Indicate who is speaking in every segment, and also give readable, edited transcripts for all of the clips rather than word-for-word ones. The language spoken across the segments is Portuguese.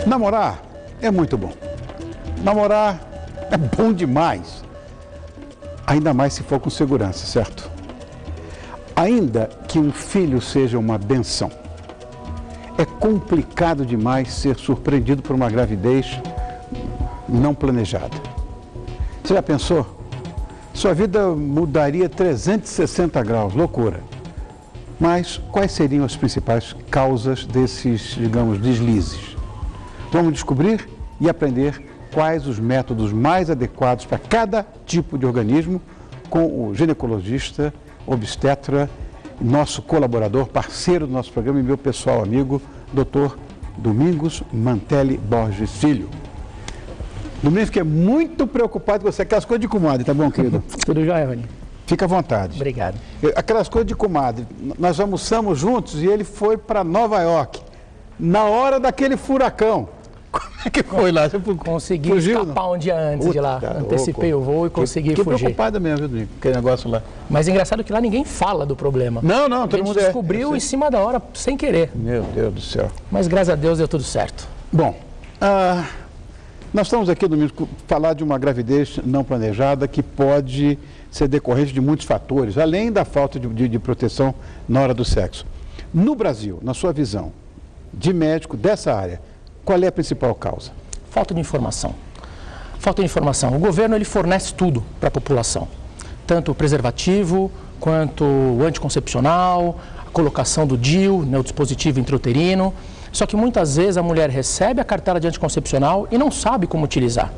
Speaker 1: Namorar é muito bom. Namorar é bom demais. Ainda mais se for com segurança, certo? Ainda que um filho seja uma benção, é complicado demais ser surpreendido por uma gravidez não planejada. Você já pensou? Sua vida mudaria 360 graus, loucura. Mas quais seriam as principais causas desses, digamos, deslizes? Vamos descobrir e aprender quais os métodos mais adequados para cada tipo de organismo com o ginecologista, obstetra, nosso colaborador, parceiro do nosso programa e meu pessoal amigo, Dr. Domingos Mantelli Borges Filho. Domingos, fiquei muito preocupado com você, aquelas coisas de comadre, tá bom, querido?
Speaker 2: Tudo jóia, Rony?
Speaker 1: Fica à vontade.
Speaker 2: Obrigado.
Speaker 1: Aquelas coisas de comadre, nós almoçamos juntos e ele foi para Nova York, na hora daquele furacão. Como é que foi lá? Você
Speaker 2: consegui
Speaker 1: fugiu,
Speaker 2: escapar
Speaker 1: não?
Speaker 2: um dia antes de lá. Antecipei o voo e consegui fugir.
Speaker 1: Fiquei preocupado mesmo, viu, Domingos, aquele negócio lá.
Speaker 2: Mas é engraçado que lá ninguém fala do problema.
Speaker 1: Não, todo mundo
Speaker 2: descobriu em cima da hora, sem querer.
Speaker 1: Meu Deus do céu.
Speaker 2: Mas graças a Deus deu tudo certo.
Speaker 1: Bom, nós estamos aqui, Domingos, falar de uma gravidez não planejada que pode ser decorrente de muitos fatores, além da falta de proteção na hora do sexo. No Brasil, na sua visão de médico dessa área, qual é a principal causa?
Speaker 2: Falta de informação. Falta de informação. O governo ele fornece tudo para a população, tanto o preservativo quanto o anticoncepcional, a colocação do DIU, né, o dispositivo intrauterino. Só que muitas vezes a mulher recebe a cartela de anticoncepcional e não sabe como utilizar.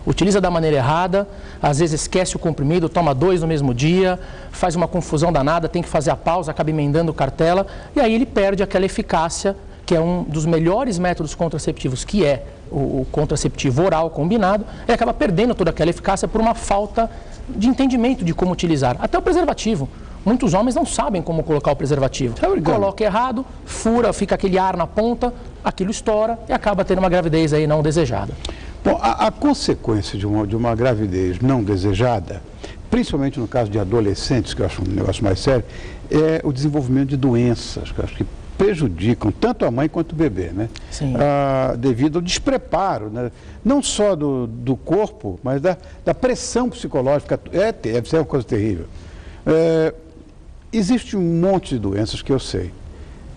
Speaker 2: Utiliza da maneira errada, às vezes esquece o comprimido, toma 2 no mesmo dia, faz uma confusão danada, tem que fazer a pausa, acaba emendando cartela e aí ele perde aquela eficácia que é um dos melhores métodos contraceptivos, que é o contraceptivo oral combinado, e acaba perdendo toda aquela eficácia por uma falta de entendimento de como utilizar. Até o preservativo. Muitos homens não sabem como colocar o preservativo. Coloca errado, fura, fica aquele ar na ponta, aquilo estoura e acaba tendo uma gravidez aí não desejada.
Speaker 1: Bom, a consequência de uma gravidez não desejada, principalmente no caso de adolescentes, que eu acho um negócio mais sério, é o desenvolvimento de doenças, que eu acho que prejudicam tanto a mãe quanto o bebê, né?
Speaker 2: Sim.
Speaker 1: Devido ao despreparo, né? Não só do corpo, mas da pressão psicológica. Deve ser uma coisa terrível. Existe um monte de doenças que eu sei.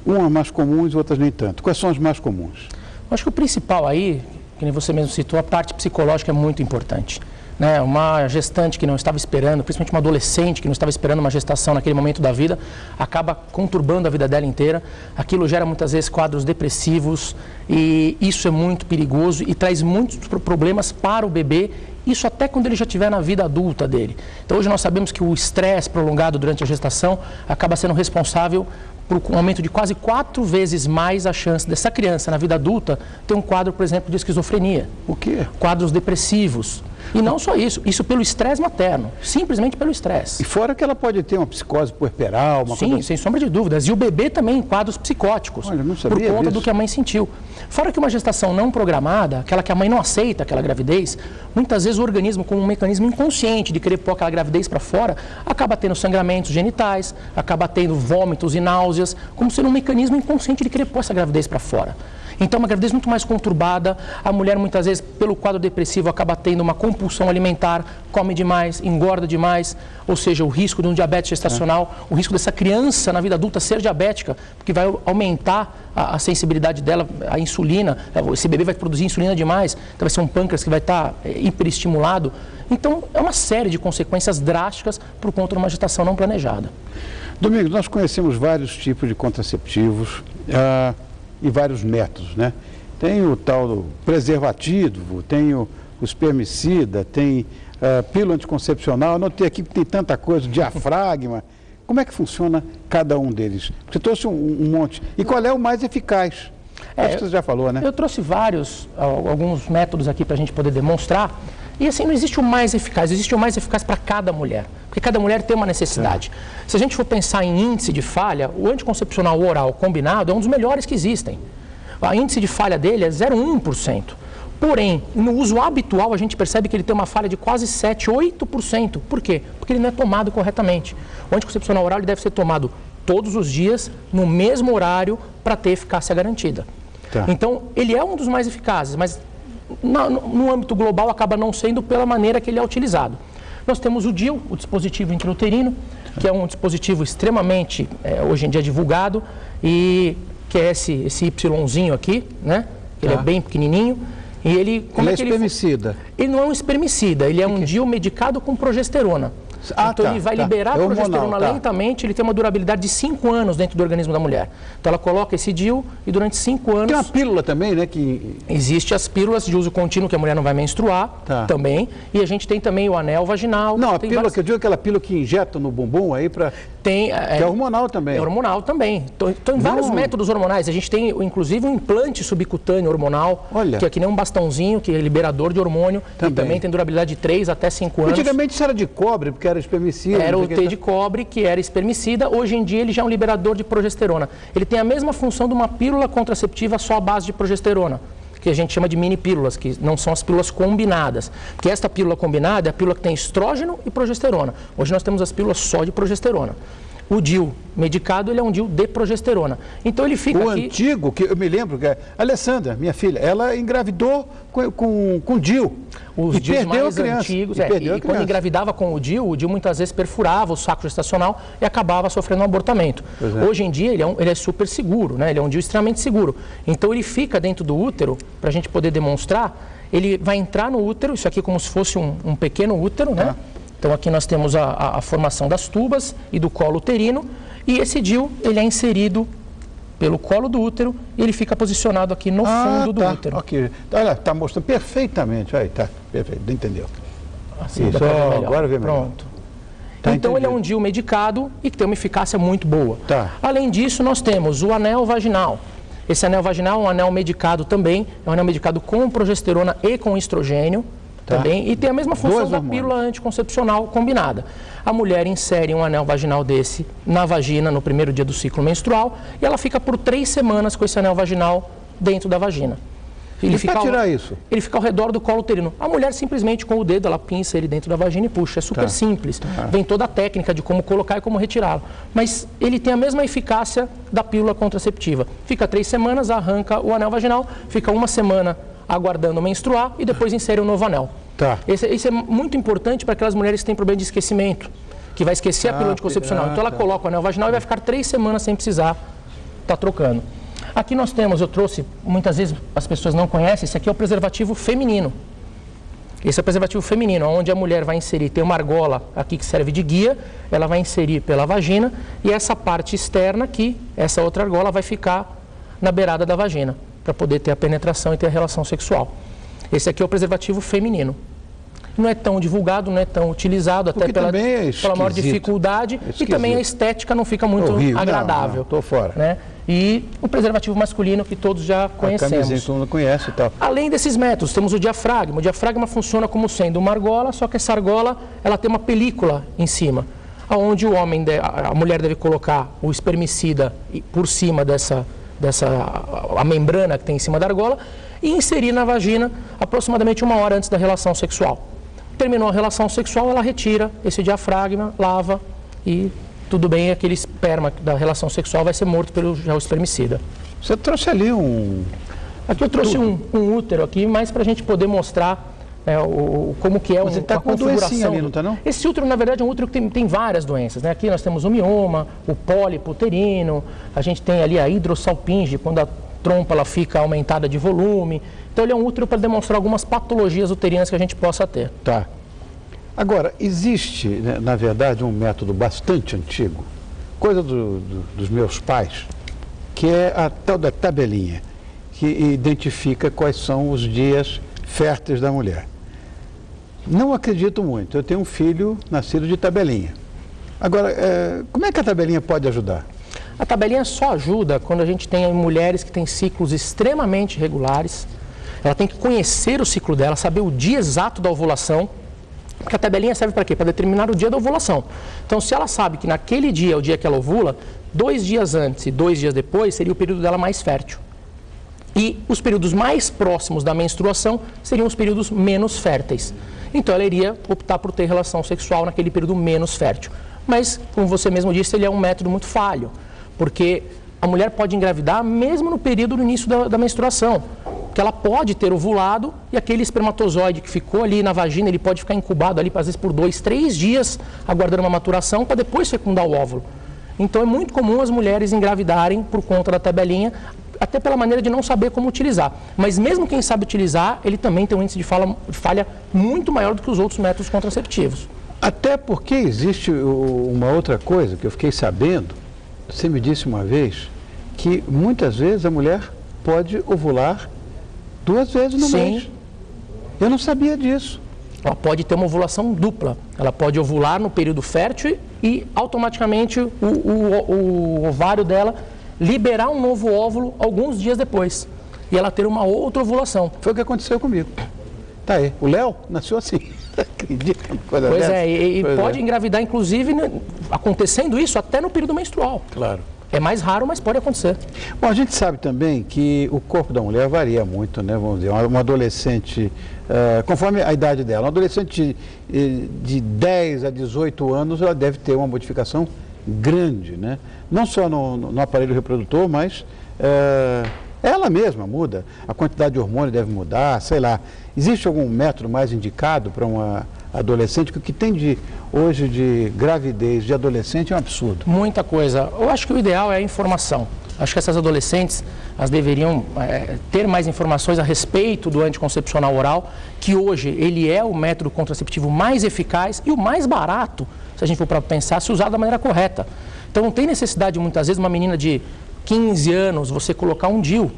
Speaker 1: Umas mais comuns e outras nem tanto. Quais são as mais comuns?
Speaker 2: Eu acho que o principal aí, que nem você mesmo citou, a parte psicológica é muito importante. Né? Uma gestante que não estava esperando, principalmente uma adolescente que não estava esperando uma gestação naquele momento da vida, acaba conturbando a vida dela inteira. Aquilo gera muitas vezes quadros depressivos e isso é muito perigoso e traz muitos problemas para o bebê, isso até quando ele já estiver na vida adulta dele. Então hoje nós sabemos que o estresse prolongado durante a gestação acaba sendo responsável por um aumento de quase 4 vezes mais a chance dessa criança na vida adulta ter um quadro, por exemplo, de esquizofrenia.
Speaker 1: O quê?
Speaker 2: Quadros depressivos. E não só isso pelo estresse materno, simplesmente pelo estresse.
Speaker 1: E fora que ela pode ter uma psicose puerperal, uma coisa...
Speaker 2: Sim, sem sombra de dúvidas. E o bebê também em quadros psicóticos,
Speaker 1: olha, não sabia
Speaker 2: por conta
Speaker 1: disso.
Speaker 2: do que a mãe sentiu. Fora que uma gestação não programada, aquela que a mãe não aceita, aquela gravidez, muitas vezes o organismo, como um mecanismo inconsciente de querer pôr aquela gravidez para fora, acaba tendo sangramentos genitais, acaba tendo vômitos e náuseas, como sendo um mecanismo inconsciente de querer pôr essa gravidez para fora. Então, uma gravidez muito mais conturbada, a mulher muitas vezes, pelo quadro depressivo, acaba tendo uma compulsão alimentar, come demais, engorda demais, ou seja, o risco de um diabetes gestacional, o risco dessa criança na vida adulta ser diabética, porque vai aumentar a sensibilidade dela à insulina, esse bebê vai produzir insulina demais, então vai ser um pâncreas que vai estar hiperestimulado. Então, é uma série de consequências drásticas por conta de uma gestação não planejada.
Speaker 1: Domingos, nós conhecemos vários tipos de contraceptivos, e vários métodos, né? Tem o tal do preservativo, tem o espermicida, tem pílula anticoncepcional, anotei aqui que tem tanta coisa, diafragma. Como é que funciona cada um deles? Você trouxe um monte. E qual é o mais eficaz? Acho que você já falou, né?
Speaker 2: Eu trouxe alguns métodos aqui para a gente poder demonstrar. E assim, não existe o mais eficaz, existe o mais eficaz para cada mulher. Porque cada mulher tem uma necessidade. Se a gente for pensar em índice de falha, o anticoncepcional oral combinado é um dos melhores que existem. O índice de falha dele é 0,1%. Porém, no uso habitual, a gente percebe que ele tem uma falha de quase 7, 8%. Por quê? Porque ele não é tomado corretamente. O anticoncepcional oral ele deve ser tomado todos os dias, no mesmo horário, para ter eficácia garantida. Tá. Então, ele é um dos mais eficazes, mas no âmbito global acaba não sendo pela maneira que ele é utilizado. Nós temos o DIU, o dispositivo intrauterino, que é um dispositivo extremamente, hoje em dia, divulgado, e que é esse Yzinho aqui, né? Ele é bem pequenininho. E ele
Speaker 1: é espermicida?
Speaker 2: Ele não é um espermicida, ele é um DIU medicado com progesterona. Então ele vai liberar a progesterona lentamente, ele tem uma durabilidade de 5 anos dentro do organismo da mulher. Então ela coloca esse DIU e durante 5 anos...
Speaker 1: Tem uma pílula também, né?
Speaker 2: Existe as pílulas de uso contínuo, que a mulher não vai menstruar também. E a gente tem também o anel vaginal.
Speaker 1: Não, a pílula que eu digo é aquela pílula que injeta no bumbum aí para... que é hormonal também.
Speaker 2: É hormonal também. Então, em vários métodos hormonais. A gente tem, inclusive, um implante subcutâneo hormonal, que é que nem um bastãozinho, que é liberador de hormônio. E também tem durabilidade de 3 até 5 anos.
Speaker 1: Antigamente isso era de cobre, porque era espermicida.
Speaker 2: Era o T de cobre, que era espermicida. Hoje em dia ele já é um liberador de progesterona. Ele tem a mesma função de uma pílula contraceptiva só à base de progesterona, que a gente chama de mini pílulas, que não são as pílulas combinadas. Porque esta pílula combinada é a pílula que tem estrógeno e progesterona. Hoje nós temos as pílulas só de progesterona. O DIU medicado, ele é um DIU de progesterona. Então ele fica
Speaker 1: antigo, que eu me lembro, que a Alessandra, minha filha, ela engravidou com DIU.
Speaker 2: Os DIUs mais antigos, e quando engravidava com o DIU muitas vezes perfurava o saco gestacional e acabava sofrendo um abortamento. Hoje em dia ele é super seguro, né? Ele é um DIU extremamente seguro. Então ele fica dentro do útero, para a gente poder demonstrar, ele vai entrar no útero, isso aqui como se fosse um pequeno útero, né? Então aqui nós temos a formação das tubas e do colo uterino, e esse DIU ele é inserido pelo colo do útero e ele fica posicionado aqui no fundo do útero.
Speaker 1: Ok, olha, está mostrando perfeitamente, aí tá, perfeito, entendeu?
Speaker 2: Assim, isso, agora vê melhor. Pronto. Então ele é um DIU medicado e que tem uma eficácia muito boa. Além disso, nós temos o anel vaginal. Esse anel vaginal é um anel medicado também, é um anel medicado com progesterona e com estrogênio. Também, e tem a mesma função da pílula anticoncepcional combinada. A mulher insere um anel vaginal desse na vagina no primeiro dia do ciclo menstrual e ela fica por 3 semanas com esse anel vaginal dentro da vagina.
Speaker 1: Ele fica tirar isso?
Speaker 2: Ele fica ao redor do colo uterino. A mulher simplesmente com o dedo, ela pinça ele dentro da vagina e puxa. É super simples. Vem toda a técnica de como colocar e como retirá-lo. Mas ele tem a mesma eficácia da pílula contraceptiva. Fica 3 semanas, arranca o anel vaginal, fica 1 semana aguardando menstruar e depois insere um novo anel. Isso é muito importante para aquelas mulheres que têm problema de esquecimento, que vai esquecer a pílula anticoncepcional. Então ela coloca o anel vaginal e vai ficar 3 semanas sem precisar estar trocando. Aqui nós temos, eu trouxe, muitas vezes as pessoas não conhecem, esse aqui é o preservativo feminino. Esse é o preservativo feminino, onde a mulher vai inserir, tem uma argola aqui que serve de guia, ela vai inserir pela vagina e essa parte externa aqui, essa outra argola vai ficar na beirada da vagina, para poder ter a penetração e ter a relação sexual. Esse aqui é o preservativo feminino. Não é tão divulgado, não é tão utilizado, até pela maior dificuldade, e também a estética não fica muito agradável.
Speaker 1: Estou fora.
Speaker 2: Né? E o preservativo masculino que todos já conhecemos. A
Speaker 1: camisinha que todo mundo conhece e tal.
Speaker 2: Além desses métodos, temos o diafragma. O diafragma funciona como sendo uma argola, só que essa argola ela tem uma película em cima, onde a mulher deve colocar o espermicida por cima a membrana que tem em cima da argola e inserir na vagina aproximadamente 1 hora antes da relação sexual. Terminou a relação sexual, ela retira esse diafragma, lava e tudo bem, aquele esperma da relação sexual vai ser morto pelo gel espermicida.
Speaker 1: Você trouxe ali
Speaker 2: Aqui eu trouxe um útero aqui, mais para a gente poder mostrar como que é a configuração.
Speaker 1: Ali, não tá, não?
Speaker 2: Esse útero, na verdade, é um útero que tem várias doenças. Né? Aqui nós temos o mioma, o pólipo uterino, a gente tem ali a hidrossalpinge, quando a trompa ela fica aumentada de volume. Então ele é um útero para demonstrar algumas patologias uterinas que a gente possa ter.
Speaker 1: Tá. Agora, existe, né, na verdade, um método bastante antigo, coisa dos meus pais, que é a tal da tabelinha, que identifica quais são os dias férteis da mulher. Não acredito muito. Eu tenho um filho nascido de tabelinha. Agora, como é que a tabelinha pode ajudar?
Speaker 2: A tabelinha só ajuda quando a gente tem mulheres que têm ciclos extremamente regulares. Ela tem que conhecer o ciclo dela, saber o dia exato da ovulação. Porque a tabelinha serve para quê? Para determinar o dia da ovulação. Então, se ela sabe que naquele dia é o dia que ela ovula, 2 dias antes e 2 dias depois seria o período dela mais fértil. E os períodos mais próximos da menstruação seriam os períodos menos férteis. Então ela iria optar por ter relação sexual naquele período menos fértil. Mas, como você mesmo disse, ele é um método muito falho, porque a mulher pode engravidar mesmo no período do início da menstruação, que ela pode ter ovulado e aquele espermatozoide que ficou ali na vagina, ele pode ficar incubado ali, às vezes por 2, 3 dias, aguardando uma maturação para depois fecundar o óvulo. Então é muito comum as mulheres engravidarem por conta da tabelinha, até pela maneira de não saber como utilizar. Mas mesmo quem sabe utilizar, ele também tem um índice de falha muito maior do que os outros métodos contraceptivos.
Speaker 1: Até porque existe uma outra coisa que eu fiquei sabendo, você me disse uma vez, que muitas vezes a mulher pode ovular 2 vezes no mês. Eu não sabia disso.
Speaker 2: Ela pode ter uma ovulação dupla. Ela pode ovular no período fértil e automaticamente o ovário dela liberar um novo óvulo alguns dias depois. E ela ter uma outra ovulação.
Speaker 1: Foi o que aconteceu comigo. Tá aí. O Léo nasceu assim. Acredita? Coisa
Speaker 2: pois
Speaker 1: dessa?
Speaker 2: É, e
Speaker 1: pois
Speaker 2: pode
Speaker 1: é.
Speaker 2: engravidar, inclusive, acontecendo isso até no período menstrual.
Speaker 1: Claro.
Speaker 2: É mais raro, mas pode acontecer.
Speaker 1: Bom, a gente sabe também que o corpo da mulher varia muito, né? Vamos dizer, uma adolescente, conforme a idade dela, uma adolescente de 10 a 18 anos, ela deve ter uma modificação grande, né? Não só no aparelho reprodutor, mas ela mesma muda. A quantidade de hormônio deve mudar, sei lá. Existe algum método mais indicado para uma adolescente? Porque o que tem hoje de gravidez de adolescente é um absurdo.
Speaker 2: Muita coisa. Eu acho que o ideal é a informação. Acho que essas adolescentes, elas deveriam ter mais informações a respeito do anticoncepcional oral, que hoje ele é o método contraceptivo mais eficaz e o mais barato, se a gente for para pensar, se usado da maneira correta. Então não tem necessidade, muitas vezes, uma menina de 15 anos, você colocar um DIU,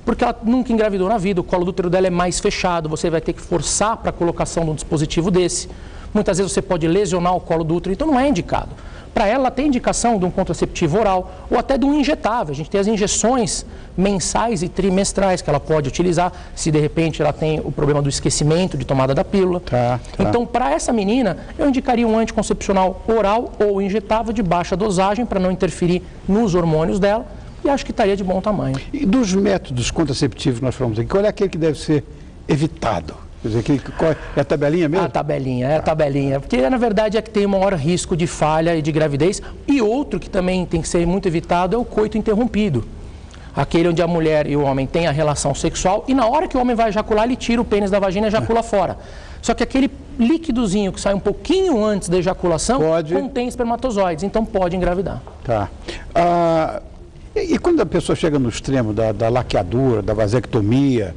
Speaker 2: porque ela nunca engravidou na vida, o colo do útero dela é mais fechado, você vai ter que forçar para a colocação de um dispositivo desse. Muitas vezes você pode lesionar o colo do útero, então não é indicado. Para ela tem indicação de um contraceptivo oral ou até de um injetável. A gente tem as injeções mensais e trimestrais que ela pode utilizar se de repente ela tem o problema do esquecimento de tomada da pílula.
Speaker 1: Tá.
Speaker 2: Então, para essa menina, eu indicaria um anticoncepcional oral ou injetável de baixa dosagem para não interferir nos hormônios dela. E acho que estaria de bom tamanho.
Speaker 1: E dos métodos contraceptivos que nós falamos aqui, qual é aquele que deve ser evitado? Quer dizer, é a tabelinha mesmo?
Speaker 2: A tabelinha. Porque, na verdade, é que tem o maior risco de falha e de gravidez. E outro que também tem que ser muito evitado é o coito interrompido. Aquele onde a mulher e o homem têm a relação sexual e na hora que o homem vai ejacular, ele tira o pênis da vagina e ejacula fora. Só que aquele líquidozinho que sai um pouquinho antes da ejaculação contém espermatozoides, então pode engravidar.
Speaker 1: Tá. E quando a pessoa chega no extremo da laqueadura, da vasectomia,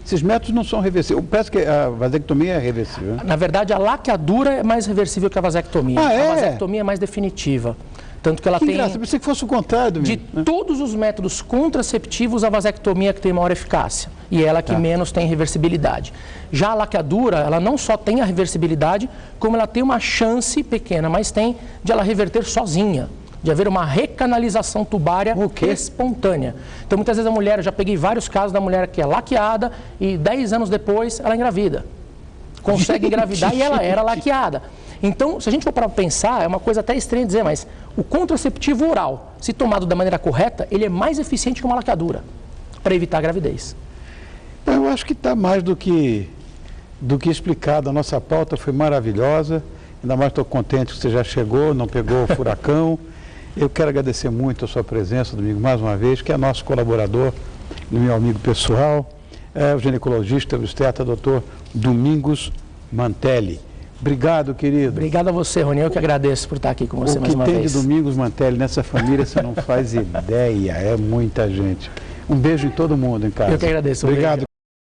Speaker 1: esses métodos não são reversíveis. Parece que a vasectomia é reversível, né?
Speaker 2: Na verdade, a laqueadura é mais reversível que a vasectomia. A vasectomia é mais definitiva. Tanto que ela tem...
Speaker 1: Eu pensei que fosse o contrário.
Speaker 2: De todos os métodos contraceptivos, a vasectomia é que tem maior eficácia. E ela que menos tem reversibilidade. Já a laqueadura, ela não só tem a reversibilidade, como ela tem uma chance pequena, mas tem de ela reverter sozinha. De haver uma recanalização tubária espontânea. Então, muitas vezes a mulher, eu já peguei vários casos da mulher que é laqueada e 10 anos depois ela engravida. Consegue engravidar e ela era laqueada. Então, se a gente for para pensar, é uma coisa até estranha dizer, mas o contraceptivo oral, se tomado da maneira correta, ele é mais eficiente que uma laqueadura para evitar a gravidez.
Speaker 1: Eu acho que está mais do que explicado. A nossa pauta foi maravilhosa. Ainda mais estou contente que você já chegou, não pegou o furacão. Eu quero agradecer muito a sua presença, Domingos, mais uma vez, que é nosso colaborador, meu amigo pessoal, o ginecologista, obstetra, doutor Domingos Mantelli. Obrigado, querido.
Speaker 2: Obrigado a você, Rony. Eu que agradeço por estar aqui com você mais uma vez.
Speaker 1: O que tem de Domingos Mantelli nessa família, você não faz ideia. É muita gente. Um beijo em todo mundo em casa.
Speaker 2: Eu que agradeço.
Speaker 1: Obrigado.